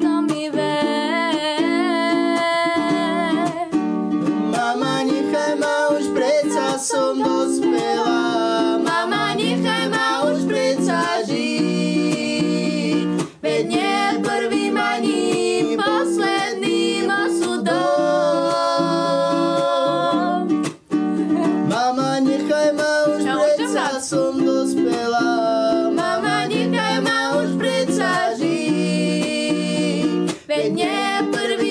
to mi ver. Mama, nechaj ma už, predsa som dospelá. Mama, nechaj ma už, predsa žiť. Veď nie prvým ani posledným osudom. Mama, nechaj ma už, predsa som dospelá. Mama, nechaj ma už, predsa žiť. Veď nie prvým